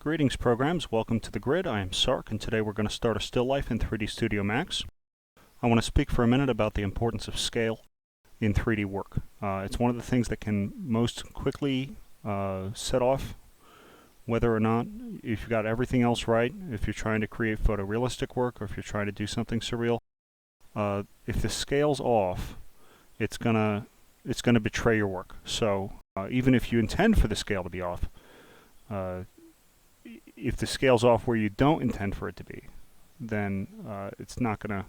Greetings programs, welcome to the grid. I am Sark and today we're going to start a still life in 3D Studio Max. I want to speak for a minute about the importance of scale in 3D work. It's one of the things that can most quickly set off whether or not, if you've got everything else right, if you're trying to create photorealistic work or if you're trying to do something surreal, if the scale's off, it's gonna betray your work. So even if you intend for the scale to be off, if the scale's off where you don't intend for it to be, then it's not going to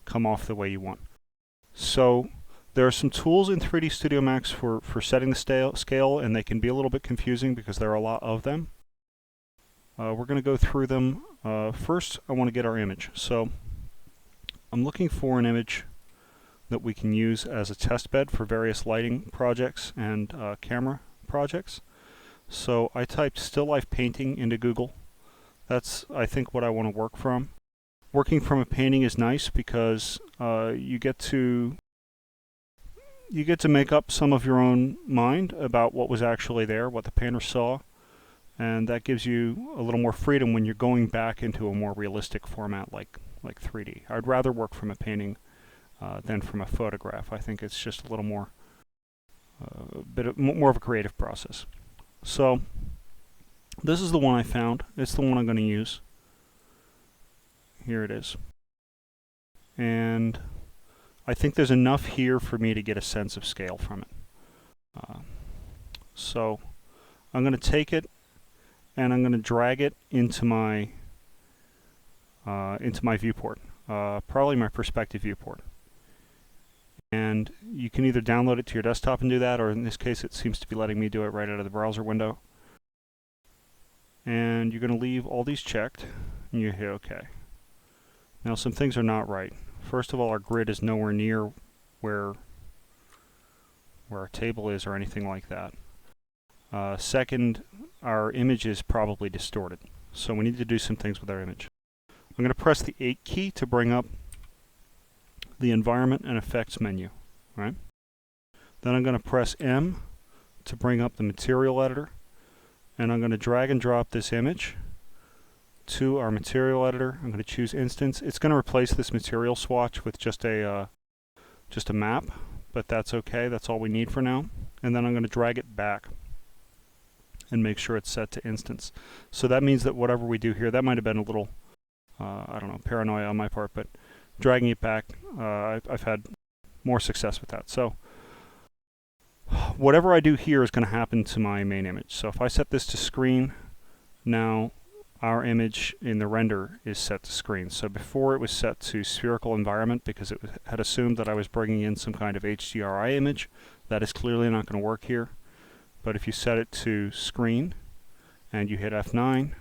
come off the way you want. So there are some tools in 3D Studio Max for setting the scale, and they can be a little bit confusing because there are a lot of them. We're going to go through them. First, I want to get our image. So I'm looking for an image that we can use as a test bed for various lighting projects and camera projects. So I typed still life painting into Google. That's, I think, what I want to work from. Working from a painting is nice because you get to make up some of your own mind about what was actually there, what the painter saw, and that gives you a little more freedom when you're going back into a more realistic format like 3D. I'd rather work from a painting than from a photograph. I think it's just a little more, more of a creative process. So this is the one I found. It's the one I'm going to use. Here it is. And I think there's enough here for me to get a sense of scale from it. So I'm going to take it and I'm going to drag it into my viewport, probably my perspective viewport. And you can either download it to your desktop and do that, or in this case it seems to be letting me do it right out of the browser window. And you're going to leave all these checked, and you hit OK. Now some things are not right. First of all, our grid is nowhere near where our table is or anything like that. Second, our image is probably distorted. So we need to do some things with our image. I'm going to press the 8 key to bring up the environment and effects menu, right? Then I'm going to press M to bring up the material editor, and I'm going to drag and drop this image to our material editor. I'm going to choose instance. It's going to replace this material swatch with just a map, but that's okay. That's all we need for now. And then I'm going to drag it back and make sure it's set to instance. So that means that whatever we do here, that might have been a little I don't know, paranoia on my part, but dragging it back, I've had more success with that. So whatever I do here is going to happen to my main image. So if I set this to screen, now our image in the render is set to screen. So before it was set to spherical environment because it had assumed that I was bringing in some kind of HDRI image. That is clearly not going to work here. But if you set it to screen and you hit F9,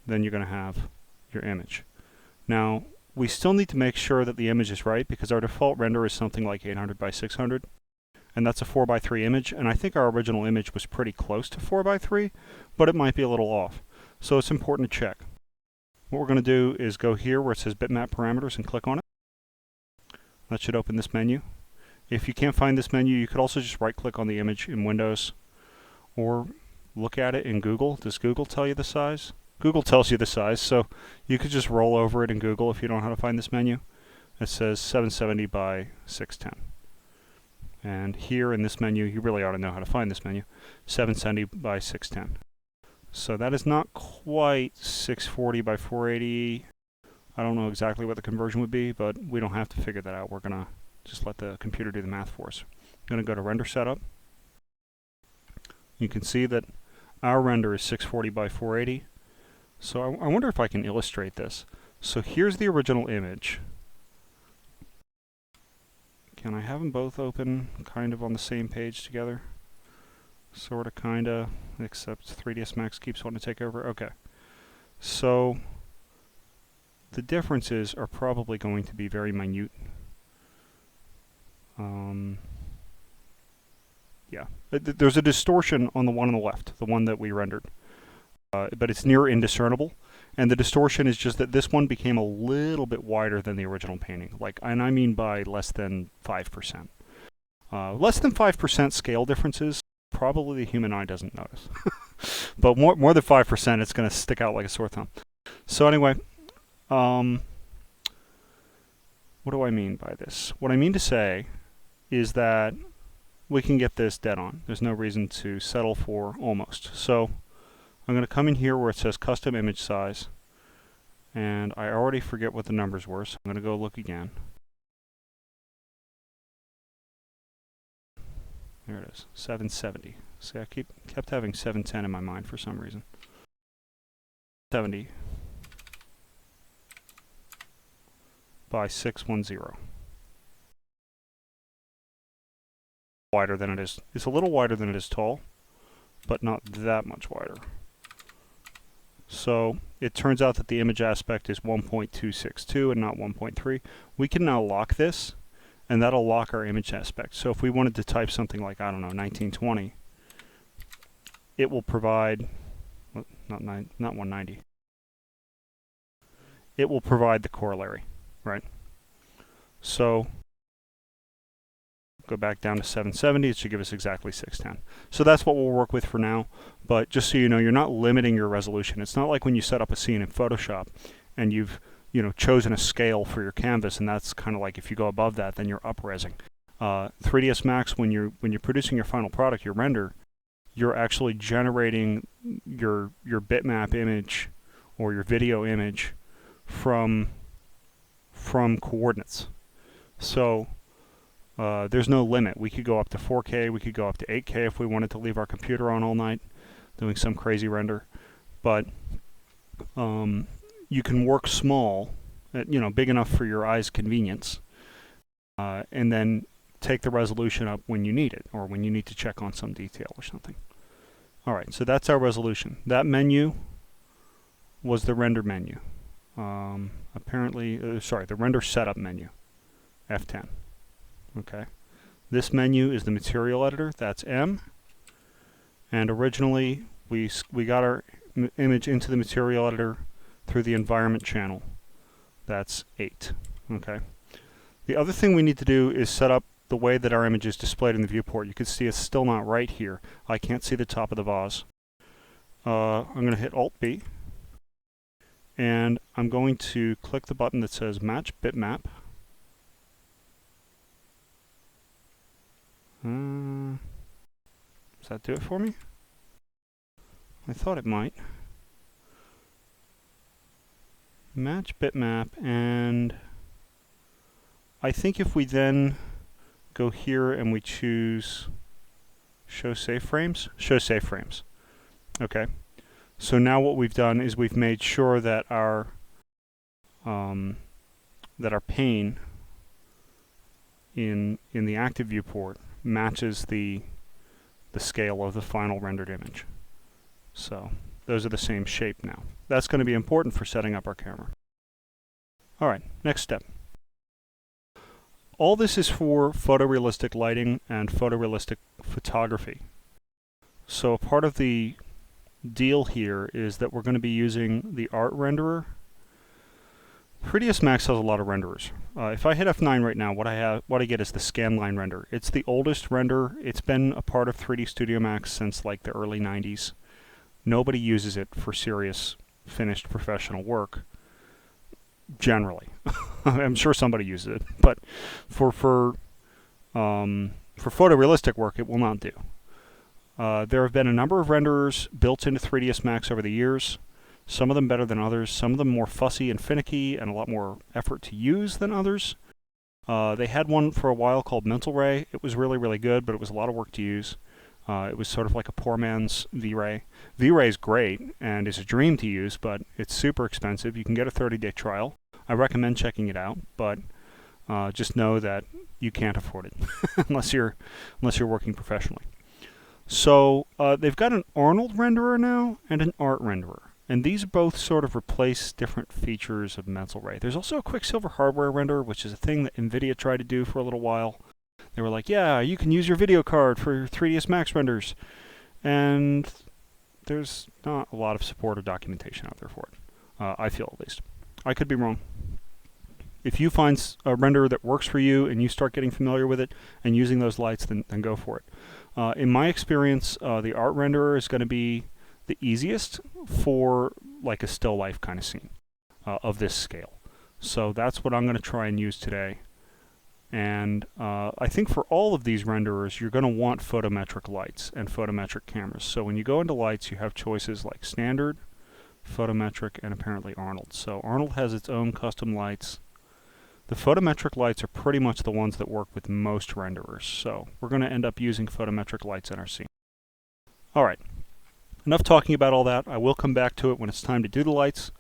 then you're going to have your image. Now, we still need to make sure that the image is right because our default render is something like 800 by 600, and that's a 4:3 image, and I think our original image was pretty close to 4:3, but it might be a little off. So it's important to check. What we're going to do is go here where it says bitmap parameters and click on it. That should open this menu. If you can't find this menu, you could also just right-click on the image in Windows or look at it in Google. Does Google tell you the size? Google tells you the size, so you could just roll over it in Google if you don't know how to find this menu. It says 770 by 610. And here in this menu, you really ought to know how to find this menu, 770 by 610. So that is not quite 640 by 480. I don't know exactly what the conversion would be, but we don't have to figure that out. We're going to just let the computer do the math for us. I'm going to go to Render Setup. You can see that our render is 640 by 480. So I wonder if I can illustrate this. So here's the original image. Can I have them both open kind of on the same page together? Sort of, kind of, except 3ds Max keeps wanting to take over. Okay. So the differences are probably going to be very minute. Yeah. There's a distortion on the one on the left, the one that we rendered. But it's near indiscernible, and the distortion is just that this one became a little bit wider than the original painting, and I mean by less than 5%. Less than 5% scale differences Probably the human eye doesn't notice. But more than 5%, it's going to stick out like a sore thumb. So anyway, what do I mean by this? What I mean to say is that we can get this dead on. There's no reason to settle for almost. So I'm going to come in here where it says custom image size, and I already forget what the numbers were, so I'm going to go look again. There it is, 770. See, I kept having 710 in my mind for some reason. 70 by 610. Wider than it is. It's a little wider than it is tall, but not that much wider. So it turns out that the image aspect is 1.262 and not 1.3. We can now lock this, and that'll lock our image aspect. So if we wanted to type something like, I don't know, 1920, it will provide, not 190. It will provide the corollary, right? So go back down to 770, it should give us exactly 610. So that's what we'll work with for now, but just so you know, you're not limiting your resolution. It's not like when you set up a scene in Photoshop and you've chosen a scale for your canvas, and that's kind of like if you go above that, then you're up-resing. 3ds Max, when you're producing your final product, your render, you're actually generating your bitmap image or your video image from coordinates. So there's no limit. We could go up to 4K, we could go up to 8K if we wanted to leave our computer on all night doing some crazy render. But you can work small, big enough for your eye's convenience, and then take the resolution up when you need it, or when you need to check on some detail or something. Alright, so that's our resolution. That menu was the render menu. The render setup menu, F10. Okay, this menu is the material editor, that's M, and originally we got our image into the material editor through the environment channel, that's 8. Okay, the other thing we need to do is set up the way that our image is displayed in the viewport. You can see it's still not right here. I can't see the top of the vase. I'm going to hit Alt-B, and I'm going to click the button that says Match Bitmap. Does that do it for me? I thought it might. Match bitmap, and I think if we then go here and we choose show save frames, okay. So now what we've done is we've made sure that our pane in the active viewport matches the scale of the final rendered image. So those are the same shape now. That's going to be important for setting up our camera. Alright, next step. All this is for photorealistic lighting and photorealistic photography. So part of the deal here is that we're going to be using the art renderer. 3ds Max has a lot of renderers. If I hit F9 right now, what I get is the scanline render. It's the oldest render. It's been a part of 3D Studio Max since like the early 90s. Nobody uses it for serious, finished professional work, generally. I'm sure somebody uses it, but for photorealistic work, it will not do. There have been a number of renderers built into 3ds Max over the years. Some of them better than others, some of them more fussy and finicky and a lot more effort to use than others. They had one for a while called Mental Ray. It was really, really good, but it was a lot of work to use. It was sort of like a poor man's V-Ray. V-Ray is great and is a dream to use, but it's super expensive. You can get a 30-day trial. I recommend checking it out, but just know that you can't afford it unless you're working professionally. So they've got an Arnold renderer now and an art renderer. And these both sort of replace different features of Mental Ray. There's also a Quicksilver hardware renderer, which is a thing that NVIDIA tried to do for a little while. They were like, yeah, you can use your video card for your 3ds Max renders. And there's not a lot of support or documentation out there for it. I feel, at least. I could be wrong. if you find a renderer that works for you and you start getting familiar with it and using those lights, then go for it. In my experience, the art renderer is going to be the easiest for like a still life kind of scene of this scale. So that's what I'm going to try and use today. And I think for all of these renderers, you're going to want photometric lights and photometric cameras. So when you go into lights, you have choices like standard, photometric, and apparently Arnold. So Arnold has its own custom lights. The photometric lights are pretty much the ones that work with most renderers. So we're going to end up using photometric lights in our scene. All right, enough talking about all that. I will come back to it when it's time to do the lights.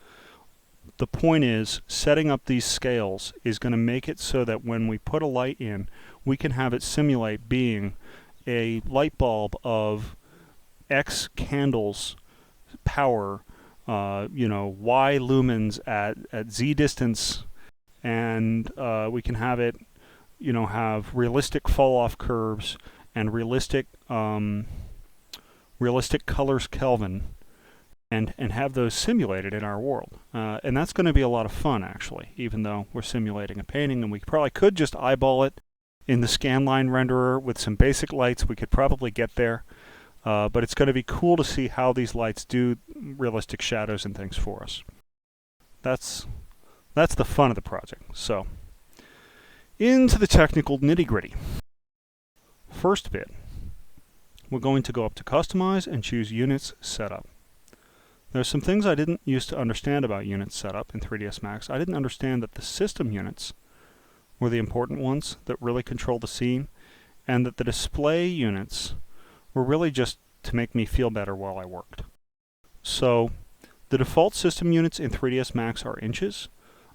The point is, setting up these scales is going to make it so that when we put a light in, we can have it simulate being a light bulb of X candles power, Y lumens at Z distance, and we can have it, have realistic fall-off curves and realistic colors Kelvin, and have those simulated in our world. And that's going to be a lot of fun, actually, even though we're simulating a painting, and we probably could just eyeball it in the scanline renderer with some basic lights. We could probably get there, but it's going to be cool to see how these lights do realistic shadows and things for us. That's the fun of the project. So, into the technical nitty-gritty. First bit, we're going to go up to Customize and choose Units Setup. There's some things I didn't used to understand about unit setup in 3ds Max. I didn't understand that the system units were the important ones that really control the scene, and that the display units were really just to make me feel better while I worked. So the default system units in 3ds Max are inches.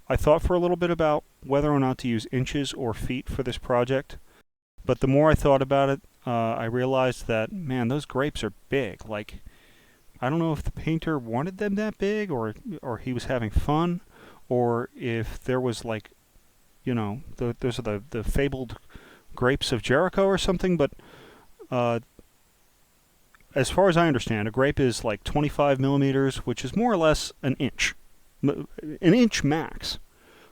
I thought for a little bit about whether or not to use inches or feet for this project, but the more I thought about it, I realized that, man, those grapes are big. Like, I don't know if the painter wanted them that big, or he was having fun, or if there was like, those are the fabled grapes of Jericho or something. But as far as I understand, a grape is like 25 millimeters, which is more or less an inch max.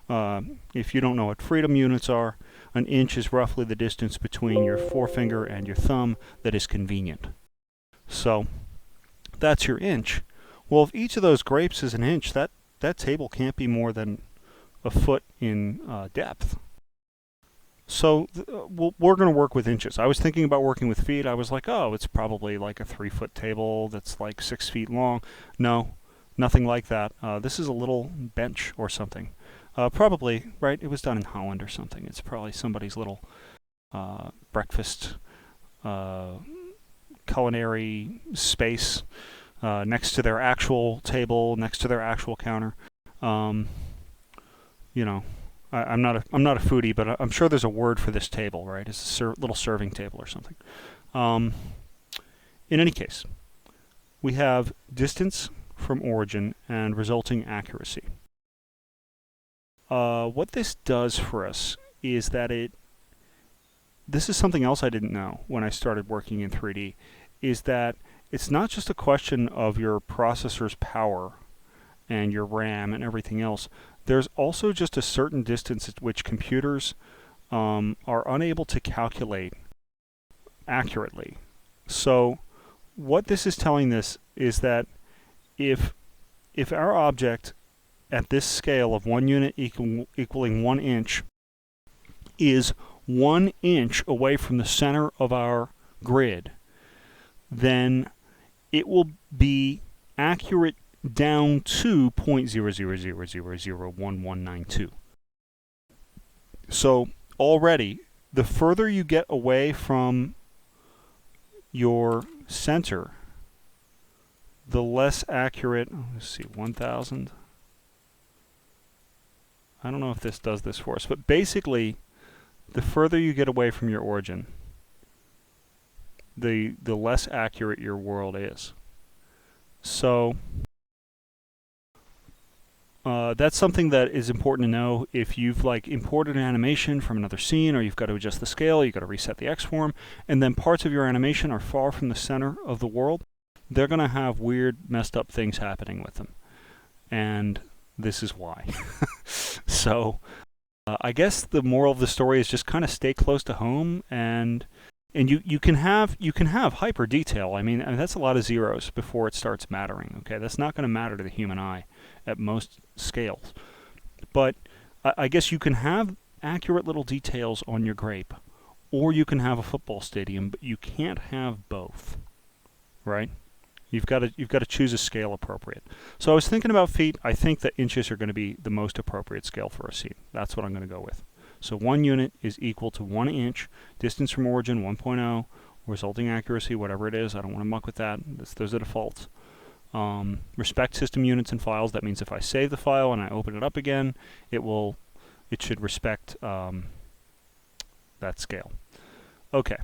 If you don't know what freedom units are, an inch is roughly the distance between your forefinger and your thumb that is convenient. So that's your inch. Well, if each of those grapes is an inch, that table can't be more than a foot in depth. So we're going to work with inches. I was thinking about working with feet. I was like, oh, it's probably like a 3-foot table that's like 6 feet long. No, nothing like that. This is a little bench or something. Probably, right, it was done in Holland or something. It's probably somebody's little breakfast culinary space next to their actual table, next to their actual counter. I'm not a foodie, but I'm sure there's a word for this table, right? It's a little serving table or something. In any case, we have distance from origin and resulting accuracy. What this does for us is that this is something else I didn't know when I started working in 3D, is that it's not just a question of your processor's power and your RAM and everything else. There's also just a certain distance at which computers are unable to calculate accurately. So what this is telling us is that if our object at this scale of 1 unit equaling 1 inch is 1 inch away from the center of our grid, then it will be accurate down to 0.0000001192. So already, the further you get away from your center, the less accurate. Let's see, 1,000. I don't know if this does this for us, but basically, the further you get away from your origin, the less accurate your world is. So that's something that is important to know. If you've imported an animation from another scene, or you've got to adjust the scale, you've got to reset the X-form, and then parts of your animation are far from the center of the world, they're going to have weird, messed up things happening with them. And this is why. So I guess the moral of the story is just kind of stay close to home, and you can have hyper detail. I mean, that's a lot of zeros before it starts mattering. Okay, that's not going to matter to the human eye at most scales. But I guess you can have accurate little details on your grape, or you can have a football stadium, but you can't have both, right? You've got to choose a scale appropriate. So I was thinking about feet. I think that inches are going to be the most appropriate scale for a scene. That's what I'm going to go with. So 1 unit is equal to 1 inch, distance from origin 1.0, resulting accuracy, whatever it is. I don't want to muck with that. Those are defaults. Respect system units and files. That means if I save the file and I open it up again, it should respect that scale. Okay.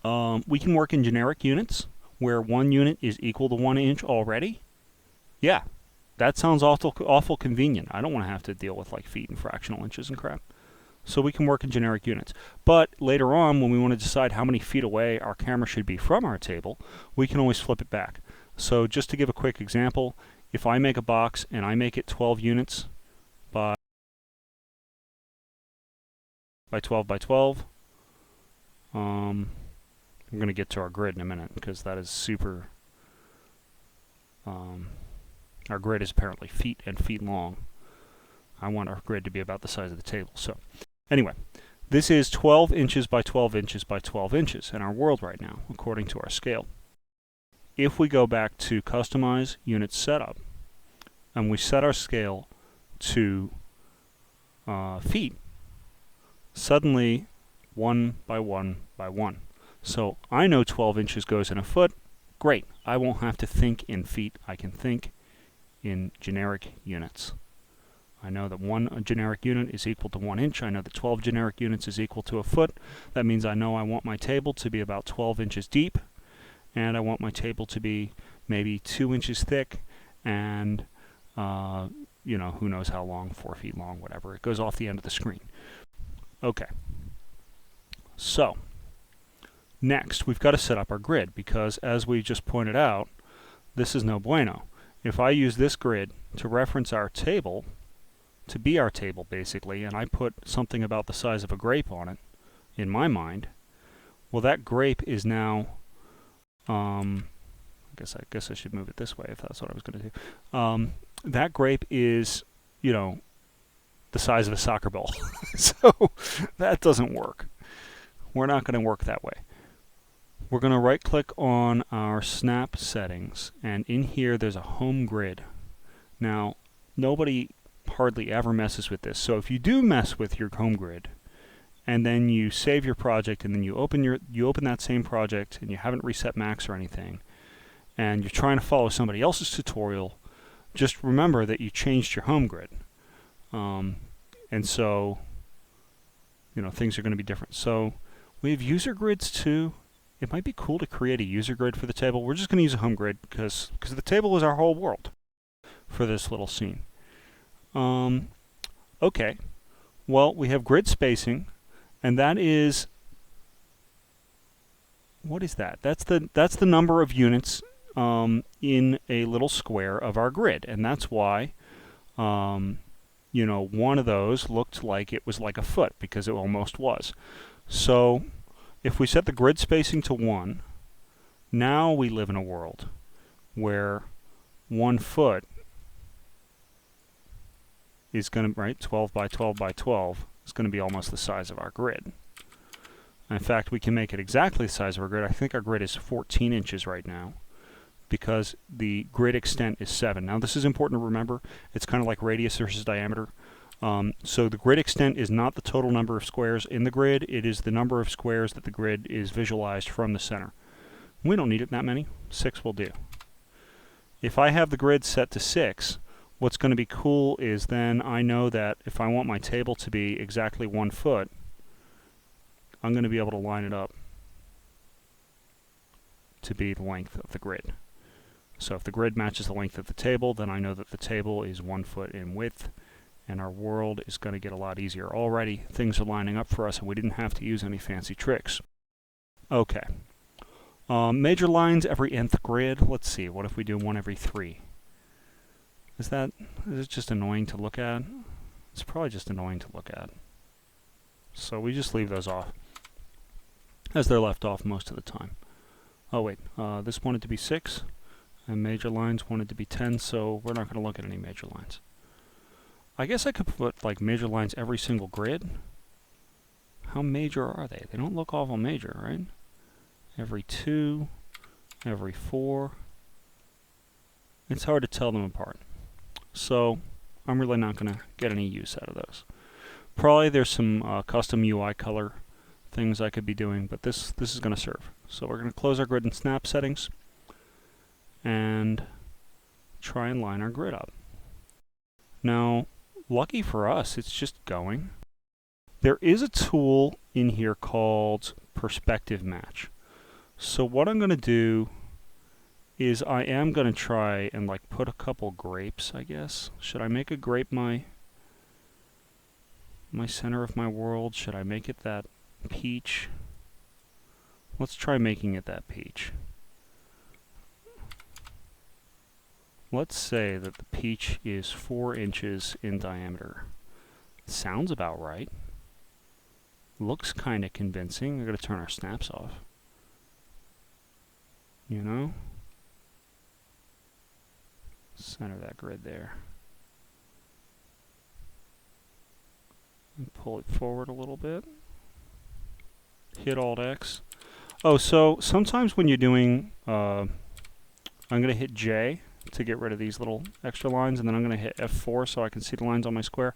We can work in generic units, where 1 unit is equal to 1 inch already. Yeah, that sounds awful convenient. I don't want to have to deal with like feet and fractional inches and crap. So we can work in generic units. But later on, when we want to decide how many feet away our camera should be from our table, we can always flip it back. So just to give a quick example, if I make a box and I make it 12 units by 12 by 12, I'm going to get to our grid in a minute because that is super... our grid is apparently feet and feet long. I want our grid to be about the size of the table. So anyway, this is 12 inches by 12 inches by 12 inches in our world right now, according to our scale. If we go back to Customize Unit Setup, and we set our scale to feet, suddenly 1 by 1 by 1. So I know 12 inches goes in a foot. Great. I won't have to think in feet. I can think in generic units. I know that 1 generic unit is equal to 1 inch. I know that 12 generic units is equal to a foot. That means I know I want my table to be about 12 inches deep, and I want my table to be maybe 2 inches thick, and you know, who knows how long, 4 feet long, whatever. It goes off the end of the screen. Okay. So next, we've got to set up our grid, because as we just pointed out, this is no bueno. If I use this grid to reference our table, to be our table basically, and I put something about the size of a grape on it, in my mind, well, that grape is now, I guess I should move it this way if that's what I was going to do. That grape is, you know, the size of a soccer ball. So that doesn't work. We're not going to work that way. We're going to right click on our snap settings, and in here there's a home grid. Now, nobody hardly ever messes with this, so if you do mess with your home grid and then you save your project and then you open that same project and you haven't reset max or anything and you're trying to follow somebody else's tutorial, just remember that you changed your home grid. And so, you know, things are going to be different. So we have user grids too. It might be cool to create a user grid for the table. We're just going to use a home grid because the table is our whole world for this little scene. Okay. Well, we have grid spacing, and that is, what is that? That's the number of units in a little square of our grid, and that's why you know, one of those looked like it was like a foot, because it almost was. So if we set the grid spacing to 1, now we live in a world where 1 foot is going to, right, 12 by 12 by 12 is going to be almost the size of our grid. In fact, we can make it exactly the size of our grid. I think our grid is 14 inches right now, because the grid extent is 7. Now this is important to remember. It's kind of like radius versus diameter. So the grid extent is not the total number of squares in the grid. It is the number of squares that the grid is visualized from the center. We don't need it that many. 6 will do. If I have the grid set to 6, what's going to be cool is then I know that if I want my table to be exactly 1 foot, I'm going to be able to line it up to be the length of the grid. So if the grid matches the length of the table, then I know that the table is 1 foot in width, and our world is going to get a lot easier. Already, things are lining up for us, and we didn't have to use any fancy tricks. Okay. Major lines every nth grid. Let's see, what if we do 1 every 3? Is it just annoying to look at? It's probably just annoying to look at. So we just leave those off, as they're left off most of the time. Oh wait, this wanted to be 6, and major lines wanted to be 10, so we're not going to look at any major lines. I guess I could put like major lines every single grid. How major are they? They don't look awful major, right? Every 2, every 4. It's hard to tell them apart. So I'm really not going to get any use out of those. Probably there's some custom UI color things I could be doing, but this is going to serve. So we're going to close our grid and snap settings and try and line our grid up. Now, lucky for us, it's just going. There is a tool in here called Perspective Match. So what I'm going to do is I am going to try and like put a couple grapes, I guess. Should I make a grape my center of my world? Should I make it that peach? Let's try making it that peach. Let's say that the peach is 4 inches in diameter. Sounds about right. Looks kind of convincing. We're going to turn our snaps off. You know? Center that grid there. And pull it forward a little bit. Hit Alt-X. Oh, so sometimes when you're doing, I'm going to hit J to get rid of these little extra lines, and then I'm going to hit F4 so I can see the lines on my square.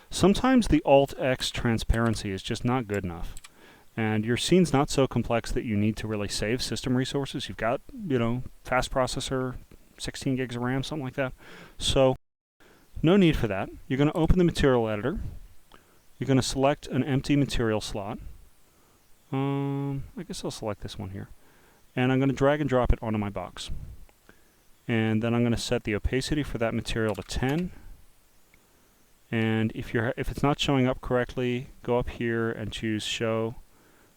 Sometimes the Alt-X transparency is just not good enough. And your scene's not so complex that you need to really save system resources. You've got, fast processor, 16 gigs of RAM, something like that. So, no need for that. You're going to open the material editor. You're going to select an empty material slot. I guess I'll select this one here. And I'm going to drag and drop it onto my box. And then I'm going to set the opacity for that material to 10. And if it's not showing up correctly, go up here and choose Show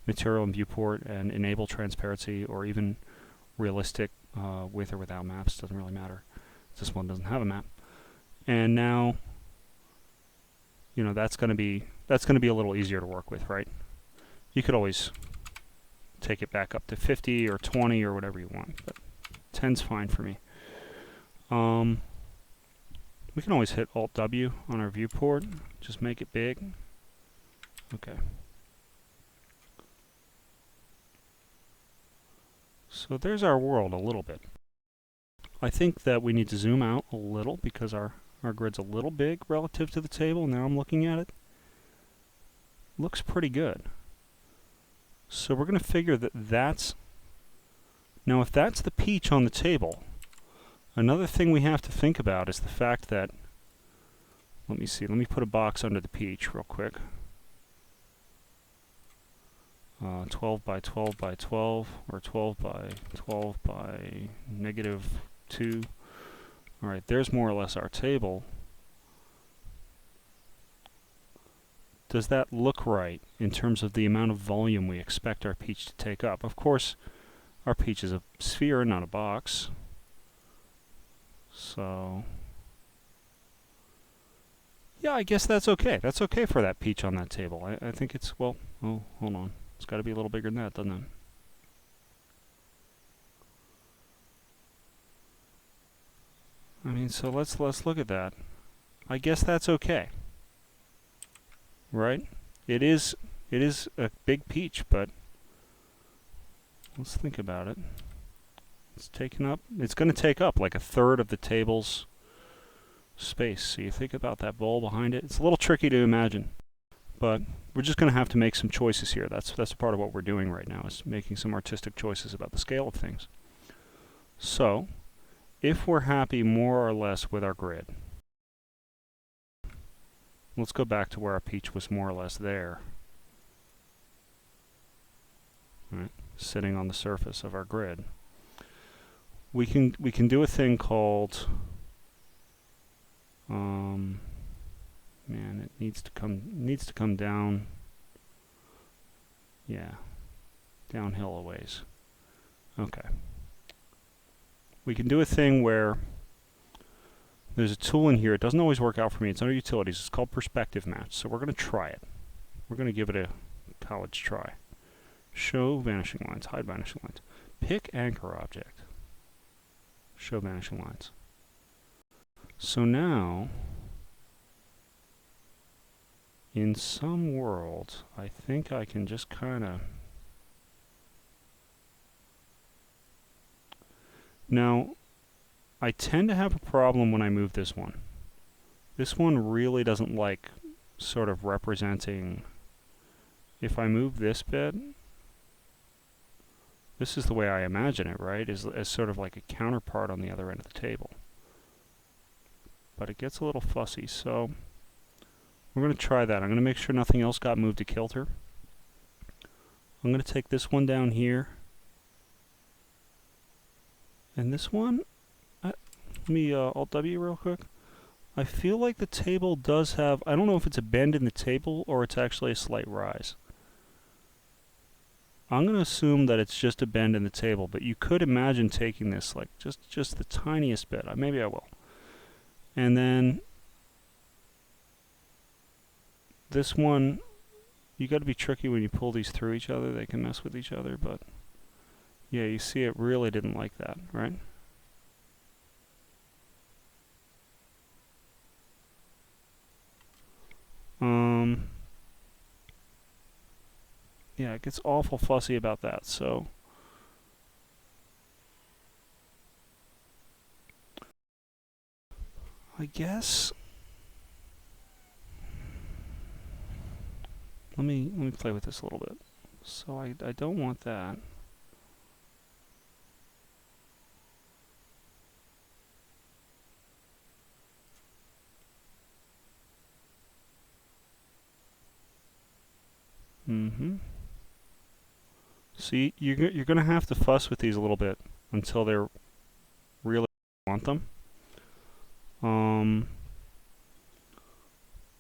Material and Viewport and enable transparency, or even realistic with or without maps. Doesn't really matter. This one doesn't have a map. And now, that's going to be a little easier to work with, right? You could always take it back up to 50 or 20 or whatever you want, but 10's fine for me. We can always hit Alt-W on our viewport, just make it big. Okay. So there's our world a little bit. I think that we need to zoom out a little because our grid's a little big relative to the table. Now I'm looking at it. Looks pretty good. So we're going to figure that that's... Now if that's the peach on the table, another thing we have to think about is the fact that... Let me put a box under the peach real quick. 12 by 12 by 12, or 12 by 12 by -2. Alright, there's more or less our table. Does that look right in terms of the amount of volume we expect our peach to take up? Of course, our peach is a sphere, not a box. So... yeah, I guess that's okay. That's okay for that peach on that table. I think it's, well, oh, hold on. It's got to be a little bigger than that, doesn't it? I mean, so let's look at that. I guess that's okay. Right? It is a big peach, but let's think about it. It's going to take up like a third of the table's space. So you think about that bowl behind it. It's a little tricky to imagine, but we're just going to have to make some choices here. That's a part of what we're doing right now, is making some artistic choices about the scale of things. So, if we're happy more or less with our grid, let's go back to where our peach was more or less there. Right, sitting on the surface of our grid. We can do a thing called man, it needs to come down. Yeah, downhill a ways. Okay. We can do a thing where There's a tool in here. It doesn't always work out for me. It's under utilities. It's called perspective match. So we're going to try it. We're going to give it a college try. Show vanishing lines. Hide vanishing lines. Pick anchor object. Show vanishing lines. So now, in some world, I think I can just kind of... Now, I tend to have a problem when I move this one. This one really doesn't like sort of representing... If I move this bit, this is the way I imagine it, right? As sort of like a counterpart on the other end of the table. But it gets a little fussy, so we're going to try that. I'm going to make sure nothing else got moved to kilter. I'm going to take this one down here. And this one, let me Alt-W real quick. I feel like the table does have, I don't know if it's a bend in the table or it's actually a slight rise. I'm going to assume that it's just a bend in the table, but you could imagine taking this like just the tiniest bit. Maybe I will. And then this one, you got to be tricky when you pull these through each other. They can mess with each other, but yeah, you see it really didn't like that, right? Yeah, it gets awful fussy about that, so I guess let me play with this a little bit. So I don't want that. See, you're going to have to fuss with these a little bit until they're really want them.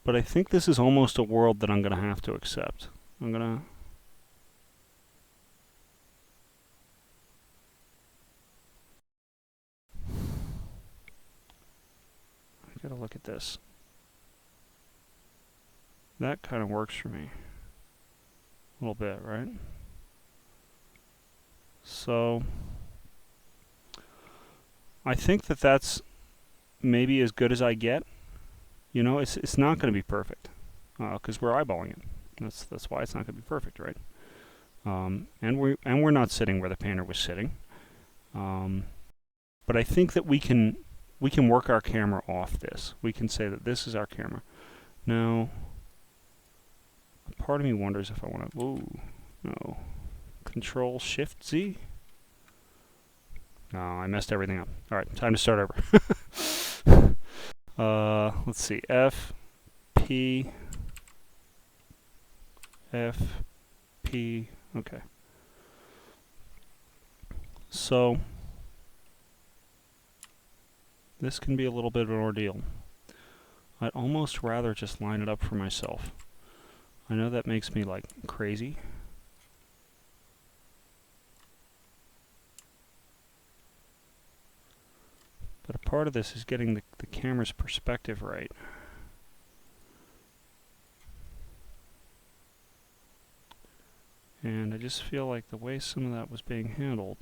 But I think this is almost a world that I'm going to have to accept. I'm going to... I got to look at this. That kind of works for me. A little bit, right? So I think that that's maybe as good as I get. You know, it's not going to be perfect because we're eyeballing it. That's why it's not going to be perfect, right? And we're not sitting where the painter was sitting. But I think that we can work our camera off this. We can say that this is our camera. Now, a part of me wonders if I want to. Whoa, no. Control Shift Z. No, I messed everything up. All right, time to start over. Let's see. F P F P. Okay. So this can be a little bit of an ordeal. I'd almost rather just line it up for myself. I know that makes me like crazy. But a part of this is getting the camera's perspective right. And I just feel like the way some of that was being handled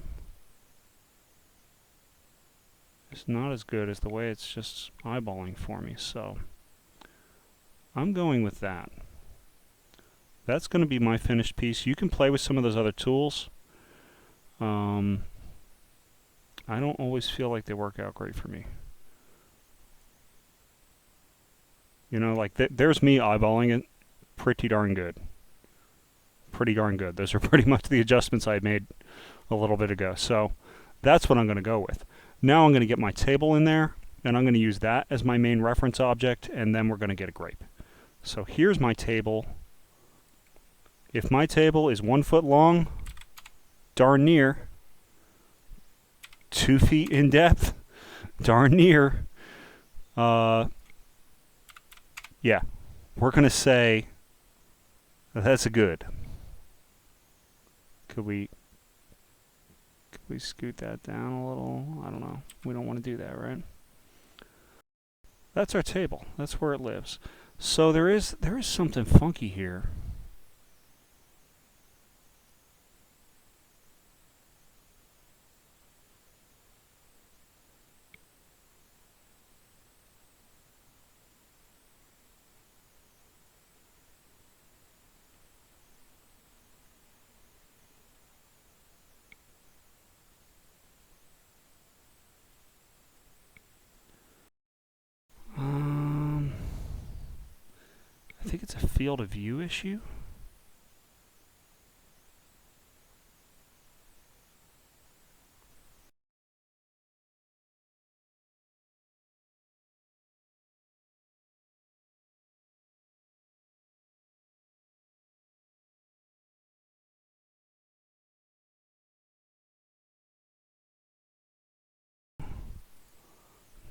is not as good as the way it's just eyeballing for me. So I'm going with that. That's going to be my finished piece. You can play with some of those other tools. I don't always feel like they work out great for me. You know, like there's me eyeballing it pretty darn good. Pretty darn good. Those are pretty much the adjustments I made a little bit ago. So that's what I'm going to go with. Now I'm going to get my table in there, and I'm going to use that as my main reference object, and then we're going to get a grape. So here's my table. If my table is 1 foot long, darn near, 2 feet in depth, darn near, yeah, we're going to say that's a good. Could we scoot that down a little? I don't know. We don't want to do that, right? That's our table. That's where it lives. So there is something funky here. I think it's a field of view issue.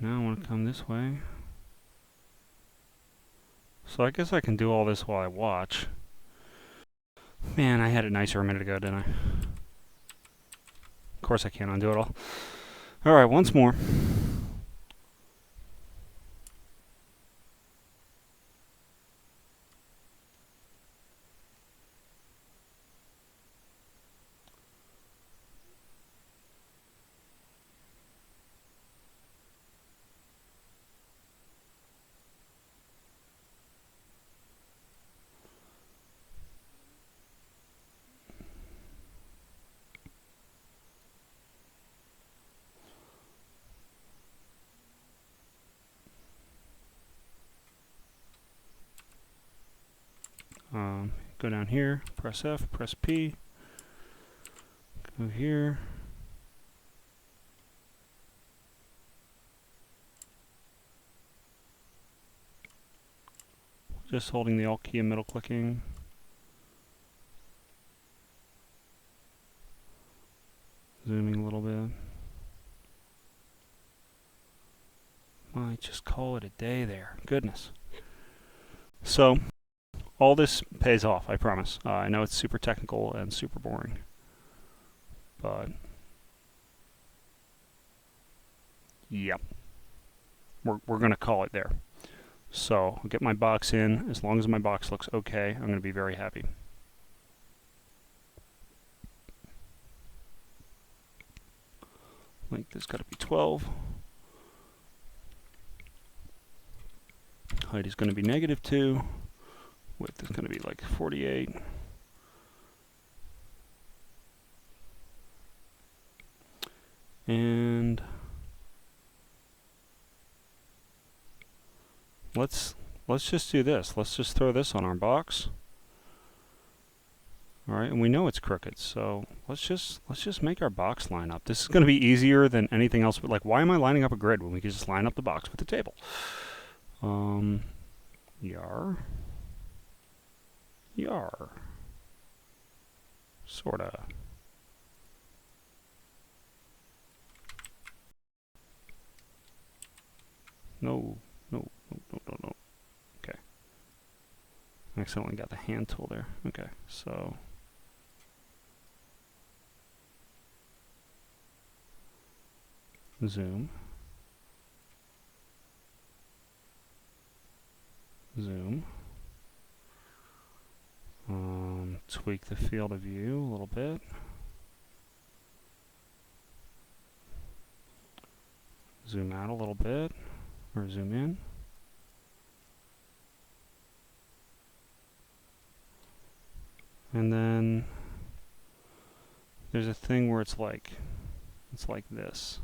Now I want to come this way. So I guess I can do all this while I watch. Man, I had it nicer a minute ago, didn't I? Of course I can't undo it all. Alright, once more. Go down here, press F, press P, go here. Just holding the Alt key and middle clicking. Zooming a little bit. Might just call it a day there. Goodness. So, all this pays off, I promise. I know it's super technical and super boring, but yep, we're gonna call it there. So I'll get my box in. As long as my box looks okay, I'm gonna be very happy. Length has got to be 12. Height is going to be -2. Width is going to be like 48. And let's just do this. Let's just throw this on our box. All right, and we know it's crooked, so let's just make our box line up. This is going to be easier than anything else. But like, why am I lining up a grid when we can just line up the box with the table? Yar. Sorta. No. Okay. I accidentally got the hand tool there. Okay, so zoom. Zoom. Tweak the field of view a little bit. Zoom out a little bit, or zoom in. And then there's a thing where it's like this.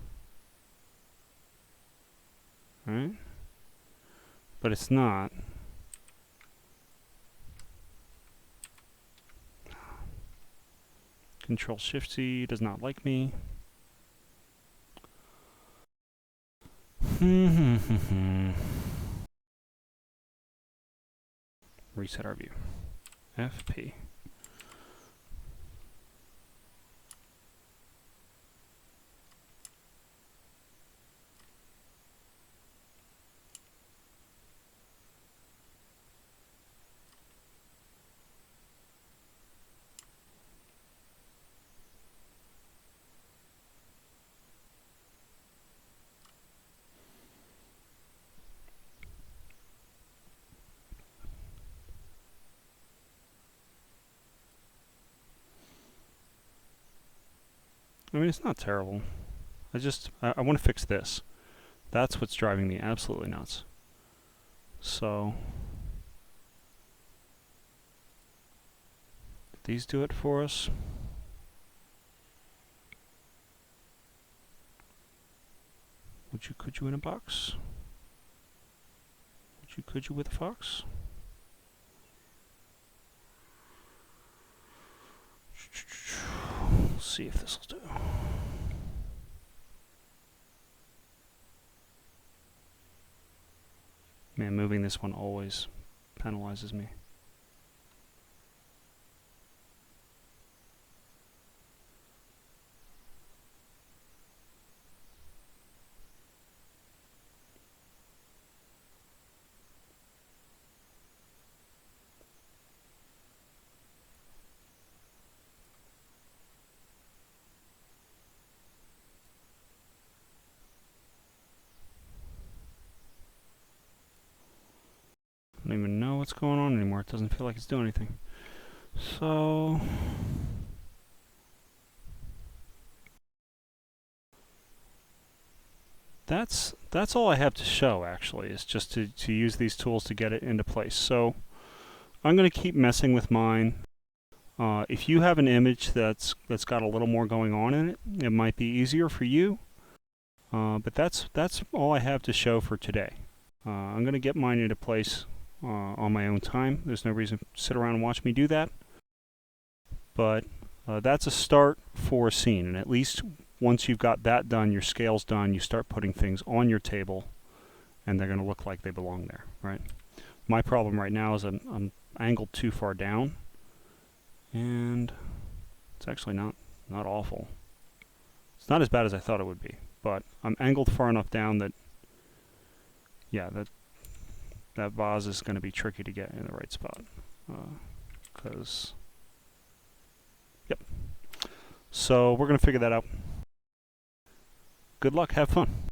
Right? But it's not. Control Shift C does not like me. Reset our view. FP. I mean, it's not terrible. I want to fix this. That's what's driving me absolutely nuts. So, these do it for us. Could you in a box? Could you with a fox? We'll see if this will do. Man, moving this one always penalizes me. I don't even know what's going on anymore. It doesn't feel like it's doing anything. So, that's all I have to show, actually, is just to use these tools to get it into place. So I'm going to keep messing with mine. If you have an image that's got a little more going on in it, it might be easier for you. But that's all I have to show for today. I'm going to get mine into place on my own time. There's no reason to sit around and watch me do that. But that's a start for a scene, and at least once you've got that done, your scale's done, you start putting things on your table, and they're going to look like they belong there, right? My problem right now is I'm angled too far down, and it's actually not awful. It's not as bad as I thought it would be, but I'm angled far enough down that, yeah, that vase is going to be tricky to get in the right spot, because, yep. So we're going to figure that out. Good luck, have fun.